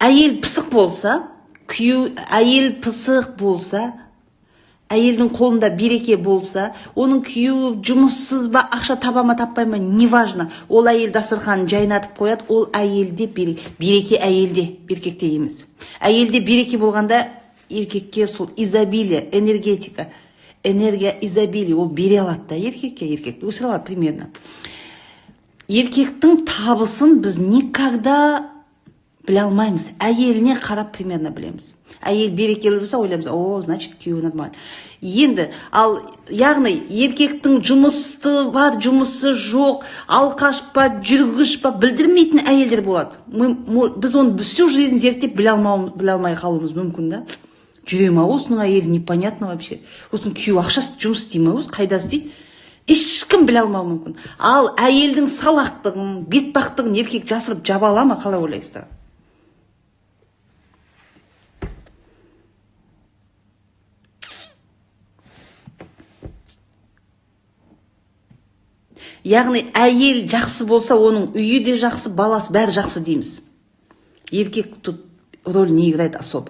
әйел пысық болса, әйел пысық болса, әйелдің қолында береке болса, оның күйеуі жұмыссыз ба, ақша таба ма таппай ма, неважно. Ол әйел дастарханын жайнатып қояды, ол әйелде береке, әйелде, еркекте емес. Әйелде береке болғанда еркекке сол изобилие, энергия изобилие, ол бере алады да еркекке, өсіре алады примерно. Еркектің табысын біз никогда біле алмаймыз. Әйеліне қарап примерно білеміз. Әйел берекелі болса, ойлаймыз, о, значит, күйеуі нормально. Енді, яғни, еркектің жұмысы бар, жұмысы жоқ, алқаш па, жүргіш па, білдірмейтін әйелдер болады. Біз оны всю жизнь зерттеп біле алмай қалуымыз мүмкін да. Жүре ма, осының әйелі непонятно вообще. Осының күйеуі ақшасы жұмыс істей ма, қайда істейді? Ешкім біле алмауы мүмкін. Ал әйелдің салақтығын, бетбақтығын еркек жасырып жаба ала ма, қалай ойлайсыздар? Яғни әйел жақсы болса, оның үйі де жақсы, баласы бәрі жақсы дейміз. Еркек тут роль не играет особо.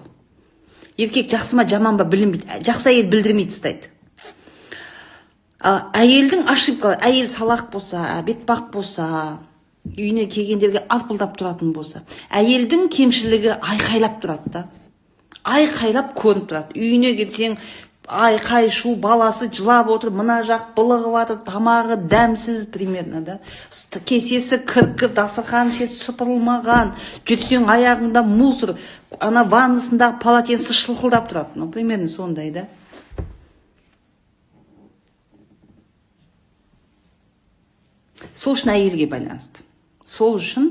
Еркек жақсы ма, жаман ба білінбейді. Жақсы әйел білдірмей тастайды. Әйелдің ошибкалары, әйел салақ болса, бетпақ болса, үйіне келгендерге арпылдап тұратын болса, әйелдің кемшілігі айқайлап тұрады да. Айқайлап көрініп тұрады. Үйіне келсең, айқай шу, баласы жылап отыр, мына жақ былығып жатыр, тамағы дәмсіз примерно да. Кесесі кіркір, дастархан шет сыпырылмаған, жүрсең аяғында мусор, ана ваннасындағы полотенце шылқылдап тұрады. Ну, примерно сондай да. Сол үшін әйелге байланысты. Сол үшін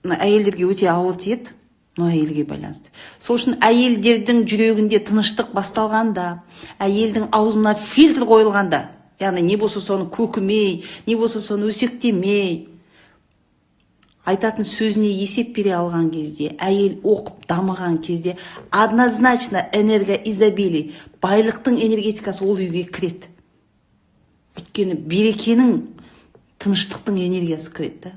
әйелдерге өте ауыр тиеді. Әйелге байланысты. Сол үшін әйелдердің жүрегінде тыныштық басталғанда, әйелдің аузына фильтр қойылғанда, яғни не болса соны көкімей, не болса соны өсектемей, айтатын сөзіне есеп бере алған кезде, әйел оқып дамыған кезде, однозначно энергия изобилий, байлықтың энергетикасы ол үйге кіреді. Өйткені берекенің, тыныштықтың энергиясы кіреді.